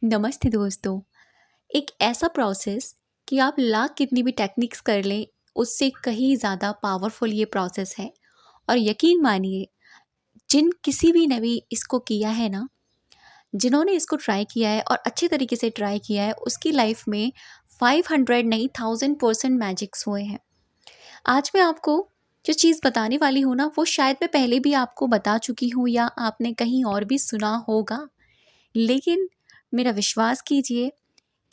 नमस्ते दोस्तों। एक ऐसा प्रोसेस कि आप लाख कितनी भी टेक्निक्स कर लें, उससे कहीं ज़्यादा पावरफुल ये प्रोसेस है। और यकीन मानिए, जिन किसी भी ने भी इसको किया है ना, जिन्होंने इसको ट्राई किया है और अच्छे तरीके से ट्राई किया है, उसकी लाइफ में 500 नहीं 1000% मैजिक्स हुए हैं। आज मैं आपको जो चीज़ बताने वाली हूँ ना, वो शायद मैं पहले भी आपको बता चुकी हूँ या आपने कहीं और भी सुना होगा। लेकिन मेरा विश्वास कीजिए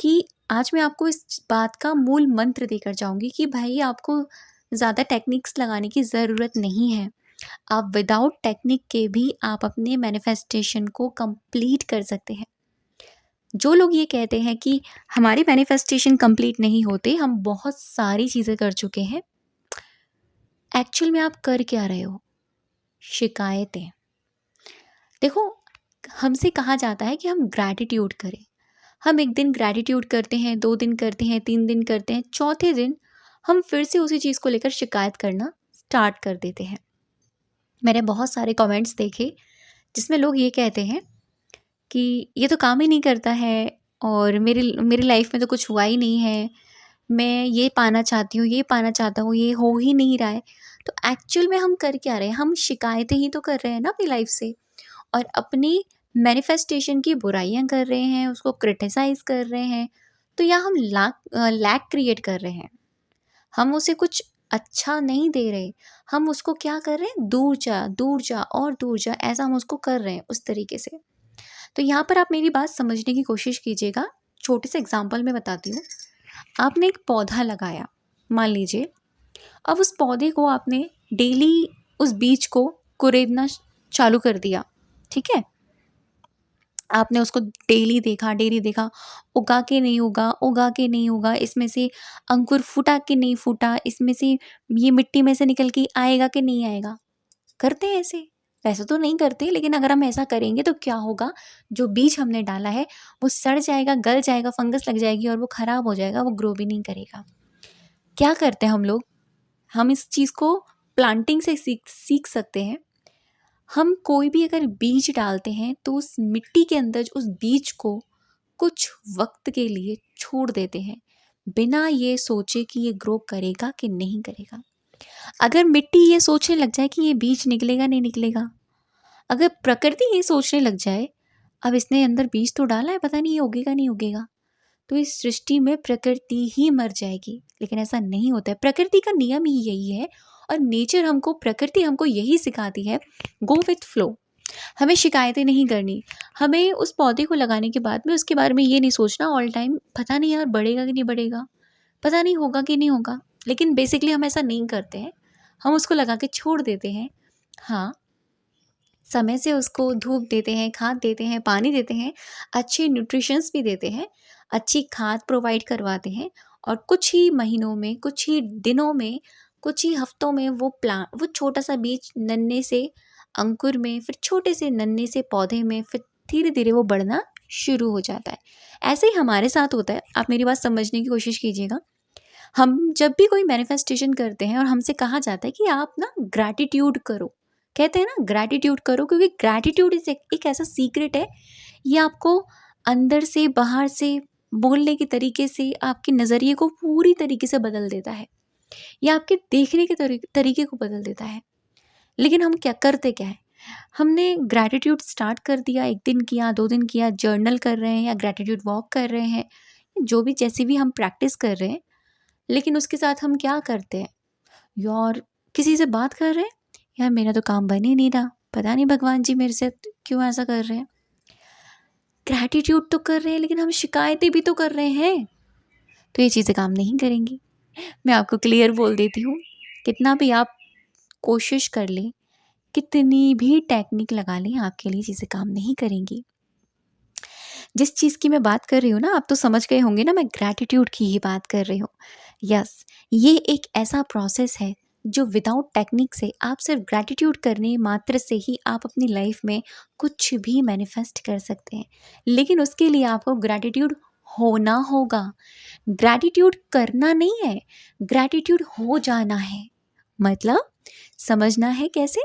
कि आज मैं आपको इस बात का मूल मंत्र देकर जाऊँगी कि भाई आपको ज़्यादा टेक्निक्स लगाने की ज़रूरत नहीं है। आप विदाउट टेक्निक के भी आप अपने मैनिफेस्टेशन को कंप्लीट कर सकते हैं। जो लोग ये कहते हैं कि हमारे मैनिफेस्टेशन कंप्लीट नहीं होते, हम बहुत सारी चीज़ें कर चुके हैं। एक्चुअल में आप कर क्या रहे हो? शिकायतें। देखो, हमसे कहा जाता है कि हम ग्रैटिट्यूड करें। हम 1 दिन ग्रैटिट्यूड करते हैं, 2 दिन करते हैं, 3 दिन करते हैं, चौथे दिन हम फिर से उसी चीज़ को लेकर शिकायत करना स्टार्ट कर देते हैं। मैंने बहुत सारे कमेंट्स देखे जिसमें लोग ये कहते हैं कि ये तो काम ही नहीं करता है और मेरी मेरी लाइफ में तो कुछ हुआ ही नहीं है। मैं ये पाना चाहती हूँ, ये पाना चाहता हूँ, ये हो ही नहीं रहा है। तो एक्चुअल में हम कर क्या रहे हैं? हम शिकायतें ही तो कर रहे हैं ना अपनी लाइफ से। और अपनी मैनिफेस्टेशन की बुराइयाँ कर रहे हैं, उसको क्रिटिसाइज़ कर रहे हैं, तो या हम लैक क्रिएट कर रहे हैं। हम उसे कुछ अच्छा नहीं दे रहे, हम उसको क्या कर रहे हैं, दूर जा और दूर जा, ऐसा हम उसको कर रहे हैं उस तरीके से। तो यहाँ पर आप मेरी बात समझने की कोशिश कीजिएगा। छोटे से एग्ज़ाम्पल मैं बताती हूँ। आपने एक पौधा लगाया, मान लीजिए, अब उस पौधे को आपने डेली उस बीज को कुरेदना चालू कर दिया, ठीक है? आपने उसको डेली देखा, उगा के नहीं उगा, उगा के नहीं उगा, इसमें से अंकुर फूटा कि नहीं फूटा, इसमें से ये मिट्टी में से निकल के आएगा कि नहीं आएगा। करते हैं ऐसे? वैसे तो नहीं करते, लेकिन अगर हम ऐसा करेंगे तो क्या होगा, जो बीज हमने डाला है वो सड़ जाएगा, गल जाएगा, फंगस लग जाएगी और वो खराब हो जाएगा, वो ग्रो भी नहीं करेगा। क्या करते हैं हम लोग? हम इस चीज़ को प्लांटिंग से सीख सीख सकते हैं। हम कोई भी अगर बीज डालते हैं तो उस मिट्टी के अंदर उस बीज को कुछ वक्त के लिए छोड़ देते हैं, बिना ये सोचे कि ये ग्रो करेगा कि नहीं करेगा। अगर मिट्टी ये सोचने लग जाए कि ये बीज निकलेगा नहीं निकलेगा, अगर प्रकृति ये सोचने लग जाए, अब इसने अंदर बीज तो डाला है, पता नहीं ये उगेगा नहीं उगेगा, तो इस सृष्टि में प्रकृति ही मर जाएगी। लेकिन ऐसा नहीं होता है, प्रकृति का नियम ही यही है। और नेचर हमको, प्रकृति हमको यही सिखाती है, गो विथ फ्लो। हमें शिकायतें नहीं करनी। हमें उस पौधे को लगाने के बाद में उसके बारे में ये नहीं सोचना ऑल टाइम, पता नहीं यार बढ़ेगा कि नहीं बढ़ेगा, पता नहीं होगा कि नहीं होगा। लेकिन बेसिकली हम ऐसा नहीं करते हैं, हम उसको लगा के छोड़ देते हैं। हाँ, समय से उसको धूप देते हैं, खाद देते हैं, पानी देते हैं, अच्छे न्यूट्रिशंस भी देते हैं, अच्छी खाद प्रोवाइड करवाते हैं। और कुछ ही महीनों में, कुछ ही दिनों में, कुछ ही हफ्तों में वो छोटा सा बीज नन्हे से अंकुर में, फिर छोटे से नन्हे से पौधे में, फिर धीरे धीरे वो बढ़ना शुरू हो जाता है। ऐसे ही हमारे साथ होता है। आप मेरी बात समझने की कोशिश कीजिएगा। हम जब भी कोई मैनिफेस्टेशन करते हैं और हमसे कहा जाता है कि आप ना ग्रैटिट्यूड करो, कहते हैं ना ग्रैटिट्यूड करो, क्योंकि ग्रैटिट्यूड इज एक ऐसा सीक्रेट है, ये आपको अंदर से बाहर से, बोलने के तरीके से, आपके नज़रिए को पूरी तरीके से बदल देता है। ये आपके देखने के तरीके को बदल देता है। लेकिन हम क्या करते, क्या है, हमने ग्रैटिट्यूड स्टार्ट कर दिया, 1 दिन किया, 2 दिन किया, जर्नल कर रहे हैं या ग्रैटिट्यूड वॉक कर रहे हैं, जो भी जैसी भी हम प्रैक्टिस कर रहे हैं। लेकिन उसके साथ हम क्या करते हैं, यार किसी से बात कर रहे हैं, यार मेरा तो काम बन ही नहीं रहा, पता नहीं भगवान जी मेरे साथ क्यों ऐसा कर रहे हैं। ग्रैटिट्यूड तो कर रहे हैं, लेकिन हम शिकायतें भी तो कर रहे हैं, तो ये चीज़ें काम नहीं करेंगी। मैं आपको क्लियर बोल देती हूँ, कितना भी आप कोशिश कर लें, कितनी भी टेक्निक लगा लें, आपके लिए चीज़ें काम नहीं करेंगी। जिस चीज़ की मैं बात कर रही हूँ ना, आप तो समझ गए होंगे ना, मैं ग्रैटिट्यूड की ही बात कर रही हूँ। यस, ये एक ऐसा प्रोसेस है जो विदाउट टेक्निक से, आप सिर्फ ग्रैटिट्यूड करने मात्र से ही आप अपनी लाइफ में कुछ भी मैनिफेस्ट कर सकते हैं। लेकिन उसके लिए आपको ग्रैटिट्यूड होना होगा। ग्रैटिट्यूड करना नहीं है, ग्रैटिट्यूड हो जाना है। मतलब समझना है कैसे?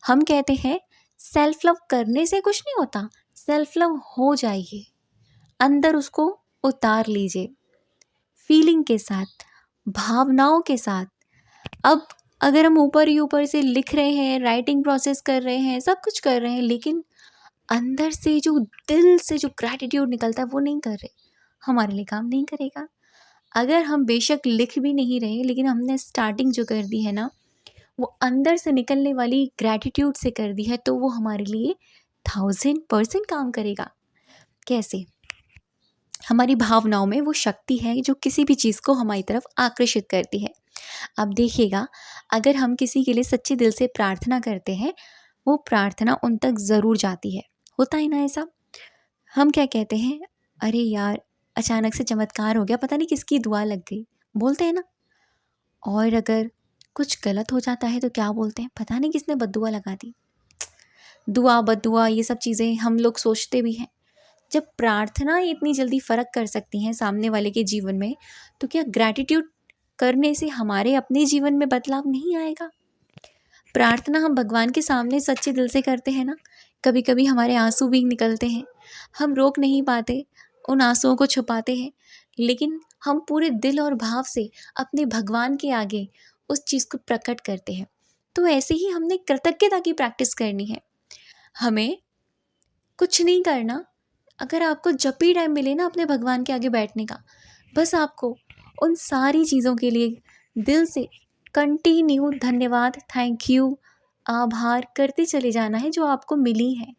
हम कहते हैं सेल्फ लव करने से कुछ नहीं होता, सेल्फ लव हो जाइए। अंदर उसको उतार लीजिए फीलिंग के साथ, भावनाओं के साथ। अब अगर हम ऊपर ही ऊपर से लिख रहे हैं, राइटिंग प्रोसेस कर रहे हैं, सब कुछ कर रहे हैं, लेकिन अंदर से जो दिल से जो ग्रैटिट्यूड निकलता है वो नहीं कर रहे, हमारे लिए काम नहीं करेगा। अगर हम बेशक लिख भी नहीं रहे, लेकिन हमने स्टार्टिंग जो कर दी है ना, वो अंदर से निकलने वाली ग्रैटिट्यूड से कर दी है, तो वो हमारे लिए 1000% काम करेगा। कैसे? हमारी भावनाओं में वो शक्ति है जो किसी भी चीज़ को हमारी तरफ आकर्षित करती है। अब देखिएगा, अगर हम किसी के लिए सच्चे दिल से प्रार्थना करते हैं, वो प्रार्थना उन तक ज़रूर जाती है। होता है ना ऐसा? हम क्या कहते हैं, अरे यार अचानक से चमत्कार हो गया, पता नहीं किसकी दुआ लग गई, बोलते हैं ना। और अगर कुछ गलत हो जाता है तो क्या बोलते हैं, पता नहीं किसने बद्दुआ लगा दी। दुआ बद्दुआ ये सब चीज़ें हम लोग सोचते भी हैं। जब प्रार्थना इतनी जल्दी फ़र्क कर सकती हैं सामने वाले के जीवन में, तो क्या ग्रैटिट्यूड करने से हमारे अपने जीवन में बदलाव नहीं आएगा? प्रार्थना हम भगवान के सामने सच्चे दिल से करते हैं ना, कभी कभी हमारे आंसू भी निकलते हैं, हम रोक नहीं पाते, उन आंसुओं को छुपाते हैं, लेकिन हम पूरे दिल और भाव से अपने भगवान के आगे उस चीज़ को प्रकट करते हैं। तो ऐसे ही हमने कृतज्ञता की प्रैक्टिस करनी है। हमें कुछ नहीं करना, अगर आपको जब भी टाइम मिले ना अपने भगवान के आगे बैठने का, बस आपको उन सारी चीज़ों के लिए दिल से कंटिन्यू धन्यवाद, थैंक यू, आभार करते चले जाना है जो आपको मिली है।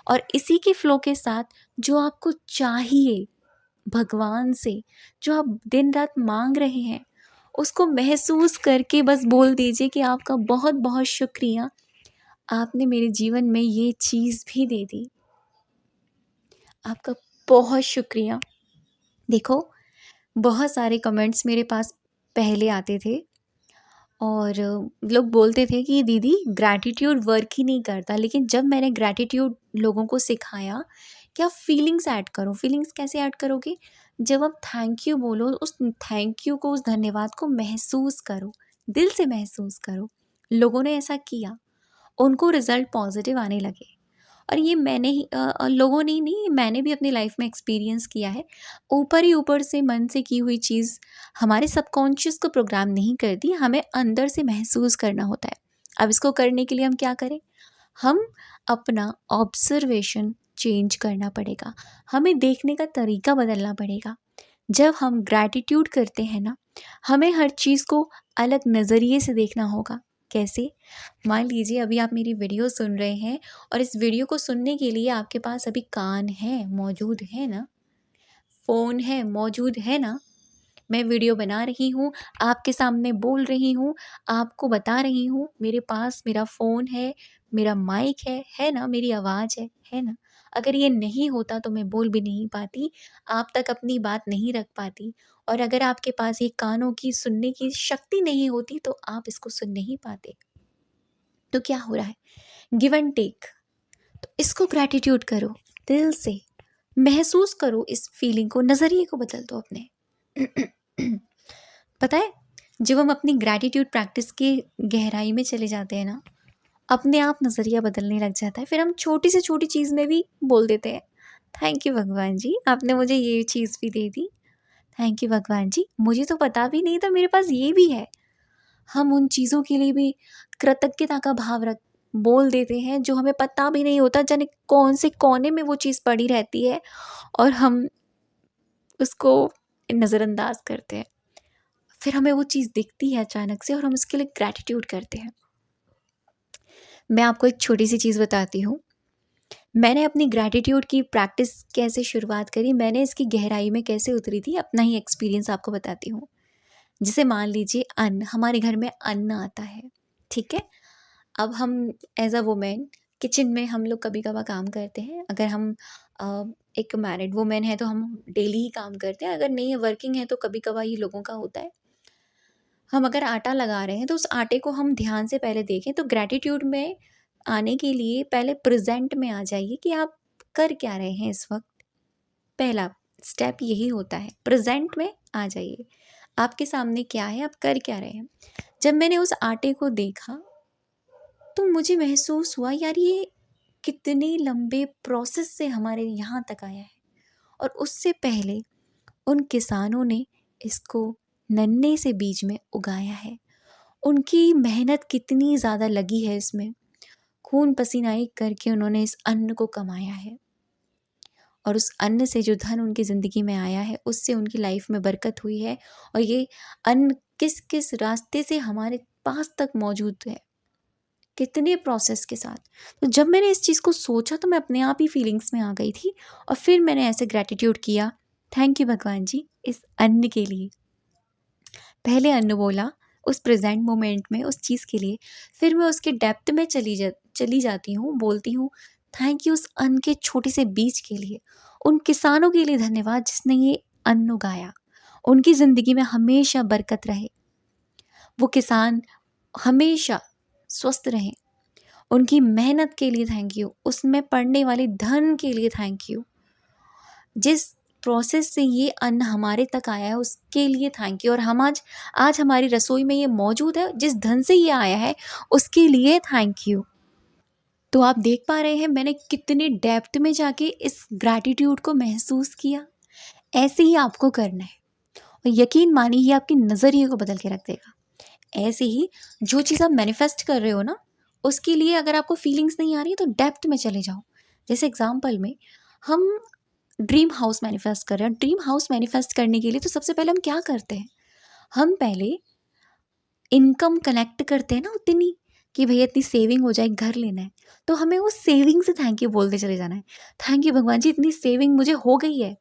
और इसी के फ्लो के साथ जो आपको चाहिए भगवान से, जो आप दिन रात मांग रहे हैं, उसको महसूस करके बस बोल दीजिए कि आपका बहुत बहुत शुक्रिया, आपने मेरे जीवन में ये चीज़ भी दे दी, आपका बहुत शुक्रिया। देखो, बहुत सारे कमेंट्स मेरे पास पहले आते थे और लोग बोलते थे कि दीदी ग्रैटिट्यूड वर्क ही नहीं करता, लेकिन जब मैंने ग्रैटिट्यूड लोगों को सिखाया कि आप फीलिंग्स ऐड करो। फीलिंग्स कैसे ऐड करोगे? जब आप थैंक यू बोलो, उस थैंक यू को, उस धन्यवाद को महसूस करो, दिल से महसूस करो। लोगों ने ऐसा किया, उनको रिजल्ट पॉजिटिव आने लगे। और ये मैंने ही लोगों ने ही नहीं, मैंने भी अपनी लाइफ में एक्सपीरियंस किया है। ऊपर ही ऊपर से मन से की हुई चीज़ हमारे सबकॉन्शियस को प्रोग्राम नहीं करती, हमें अंदर से महसूस करना होता है। अब इसको करने के लिए हम क्या करें? हम अपना ऑब्जर्वेशन चेंज करना पड़ेगा, हमें देखने का तरीका बदलना पड़ेगा। जब हम ग्रैटिट्यूड करते हैं ना, हमें हर चीज़ को अलग नज़रिए से देखना होगा। कैसे? मान लीजिए अभी आप मेरी वीडियो सुन रहे हैं और इस वीडियो को सुनने के लिए आपके पास अभी कान है, मौजूद है ना, फ़ोन है, मौजूद है ना। मैं वीडियो बना रही हूँ, आपके सामने बोल रही हूँ, आपको बता रही हूँ, मेरे पास मेरा फ़ोन है, मेरा माइक है ना, मेरी आवाज़ है ना। अगर ये नहीं होता तो मैं बोल भी नहीं पाती, आप तक अपनी बात नहीं रख पाती। और अगर आपके पास ये कानों की सुनने की शक्ति नहीं होती तो आप इसको सुन नहीं पाते। तो क्या हो रहा है? Give and take. तो इसको ग्रैटिट्यूड करो, दिल से महसूस करो, इस फीलिंग को, नज़रिए को बदल दो अपने। पता है, जब हम अपनी ग्रैटिट्यूड प्रैक्टिस की गहराई में चले जाते हैं ना, अपने आप नज़रिया बदलने लग जाता है। फिर हम छोटी से छोटी चीज़ में भी बोल देते हैं, थैंक यू भगवान जी, आपने मुझे ये चीज़ भी दे दी। थैंक यू भगवान जी, मुझे तो पता भी नहीं था मेरे पास ये भी है। हम उन चीज़ों के लिए भी कृतज्ञता का भाव रख बोल देते हैं जो हमें पता भी नहीं होता, जाने कौन से कोने में वो चीज़ पड़ी रहती है और हम उसको नज़रअंदाज करते हैं। फिर हमें वो चीज़ दिखती है अचानक से और हम उसके लिए ग्रैटिट्यूड करते हैं। मैं आपको एक छोटी सी चीज़ बताती हूँ। मैंने अपनी ग्रैटिट्यूड की प्रैक्टिस कैसे शुरुआत करी, मैंने इसकी गहराई में कैसे उतरी थी, अपना ही एक्सपीरियंस आपको बताती हूँ। जैसे मान लीजिए अन्न, हमारे घर में अन्न आता है, ठीक है? अब हम एज़ अ वुमेन किचन में हम लोग कभी कभार काम करते हैं। अगर हम एक मैरिड वुमेन है तो हम डेली ही काम करते हैं, अगर नहीं है वर्किंग है तो कभी कभार ये लोगों का होता है। हम अगर आटा लगा रहे हैं तो उस आटे को हम ध्यान से पहले देखें। तो ग्रैटिट्यूड में आने के लिए पहले प्रेजेंट में आ जाइए कि आप कर क्या रहे हैं इस वक्त। पहला स्टेप यही होता है, प्रेजेंट में आ जाइए, आपके सामने क्या है, आप कर क्या रहे हैं। जब मैंने उस आटे को देखा तो मुझे महसूस हुआ, यार ये कितने लंबे प्रोसेस से हमारे यहाँ तक आया है और उससे पहले उन किसानों ने इसको नन्हे से बीज में उगाया है। उनकी मेहनत कितनी ज़्यादा लगी है इसमें, खून पसीना एक करके उन्होंने इस अन्न को कमाया है और उस अन्न से जो धन उनकी ज़िंदगी में आया है उससे उनकी लाइफ में बरकत हुई है। और ये अन्न किस किस रास्ते से हमारे पास तक मौजूद है, कितने प्रोसेस के साथ। तो जब मैंने इस चीज़ को सोचा तो मैं अपने आप ही फीलिंग्स में आ गई थी और फिर मैंने ऐसे ग्रैटिट्यूड किया, थैंक यू भगवान जी इस अन्न के लिए। पहले अन्न बोला उस प्रेजेंट मोमेंट में उस चीज़ के लिए, फिर मैं उसके डेप्थ में चली जाती हूँ, बोलती हूँ थैंक यू उस अन्न के छोटे से बीज के लिए, उन किसानों के लिए धन्यवाद जिसने ये अन्न उगाया, उनकी ज़िंदगी में हमेशा बरकत रहे, वो किसान हमेशा स्वस्थ रहें, उनकी मेहनत के लिए थैंक यू, उसमें पड़ने वाले धन के लिए थैंक यू, जिस प्रोसेस से ये अन्न हमारे तक आया है उसके लिए थैंक यू, और हम आज हमारी रसोई में ये मौजूद है, जिस धन से ये आया है उसके लिए थैंक यू। तो आप देख पा रहे हैं मैंने कितने डेप्थ में जाके इस ग्रैटिट्यूड को महसूस किया। ऐसे ही आपको करना है और यकीन मानिए ये आपके नज़रिए को बदल के रख देगा। ऐसे ही जो चीज़ आप मैनिफेस्ट कर रहे हो ना, उसके लिए अगर आपको फीलिंग्स नहीं आ रही है तो डेप्थ में चले जाओ। जैसे एग्जांपल में हम ड्रीम हाउस मैनिफेस्ट कर रहे हैं। ड्रीम हाउस मैनिफेस्ट करने के लिए तो सबसे पहले हम क्या करते हैं, हम पहले इनकम कलेक्ट करते हैं ना उतनी कि भैया इतनी सेविंग हो जाए, घर लेना है, तो हमें उस सेविंग से थैंक यू बोलते चले जाना है। थैंक यू भगवान जी इतनी सेविंग मुझे हो गई है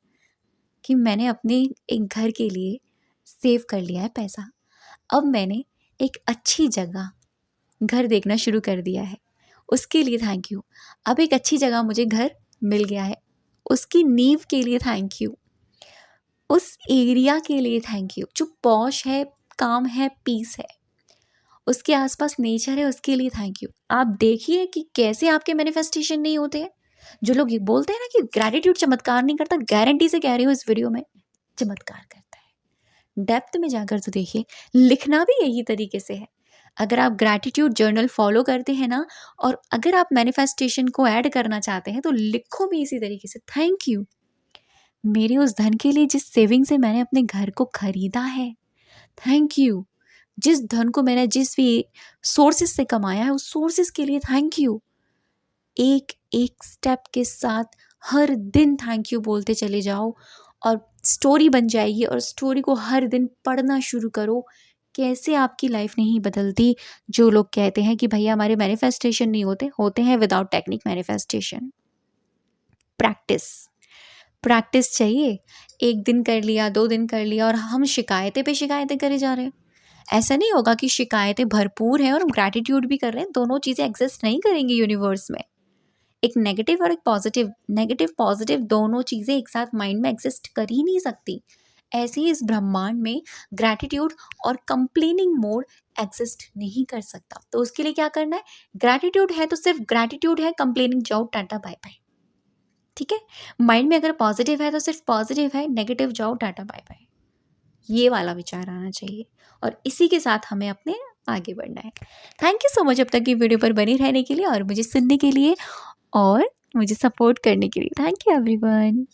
कि मैंने अपने एक घर के लिए सेव कर लिया है पैसा। अब मैंने एक अच्छी जगह घर देखना शुरू कर दिया है, उसके लिए थैंक यू। अब एक अच्छी जगह मुझे घर मिल गया है, उसकी नींव के लिए थैंक यू, उस एरिया के लिए थैंक यू जो पॉश है, काम है, पीस है, उसके आसपास नेचर है, उसके लिए थैंक यू। आप देखिए कि कैसे आपके मैनिफेस्टेशन नहीं होते हैं। जो लोग ये बोलते हैं ना कि ग्रैटिट्यूड चमत्कार नहीं करता, गारंटी से कह रही हूँ इस वीडियो में चमत्कार करता है। डेप्थ में जाकर तो देखिए, लिखना भी यही तरीके से है। अगर आप ग्रैटिट्यूड जर्नल फॉलो करते हैं ना, और अगर आप मैनिफेस्टेशन को ऐड करना चाहते हैं तो लिखो भी इसी तरीके से, थैंक यू मेरे उस धन के लिए जिस सेविंग से मैंने अपने घर को खरीदा है, थैंक यू जिस धन को मैंने जिस भी सोर्सेस से कमाया है उस सोर्सेस के लिए थैंक यू। एक एक स्टेप के साथ हर दिन थैंक यू बोलते चले जाओ और स्टोरी बन जाएगी, और स्टोरी को हर दिन पढ़ना शुरू करो। कैसे आपकी लाइफ नहीं बदलती। जो लोग कहते हैं कि भैया हमारे मैनिफेस्टेशन नहीं होते, होते हैं without technique manifestation. Practice practice चाहिए। एक दिन कर लिया, 2 दिन कर लिया और हम शिकायतें पे शिकायतें करे जा रहे हैं। ऐसा नहीं होगा कि शिकायतें भरपूर हैं और हम ग्रैटिट्यूड भी कर रहे हैं, दोनों चीज़ें एग्जिस्ट नहीं करेंगी यूनिवर्स में। एक नेगेटिव और एक पॉजिटिव, नेगेटिव पॉजिटिव दोनों चीज़ें एक साथ माइंड में एग्जिस्ट कर ही नहीं सकती। ऐसे ही इस ब्रह्मांड में ग्रैटिट्यूड और कंप्लेनिंग मोड एग्जिस्ट नहीं कर सकता। तो उसके लिए क्या करना है, ग्रैटिट्यूड है तो सिर्फ ग्रैटिट्यूड है, कंप्लेनिंग जाओ टाटा बाय बाय। ठीक है, माइंड में अगर पॉजिटिव है तो सिर्फ पॉजिटिव है, नेगेटिव जाओ टाटा बाय बाय। ये वाला विचार आना चाहिए और इसी के साथ हमें अपने आगे बढ़ना है। थैंक यू सो मच अब तक की वीडियो पर बने रहने के लिए और मुझे सुनने के लिए और मुझे सपोर्ट करने के लिए। Thank you everyone.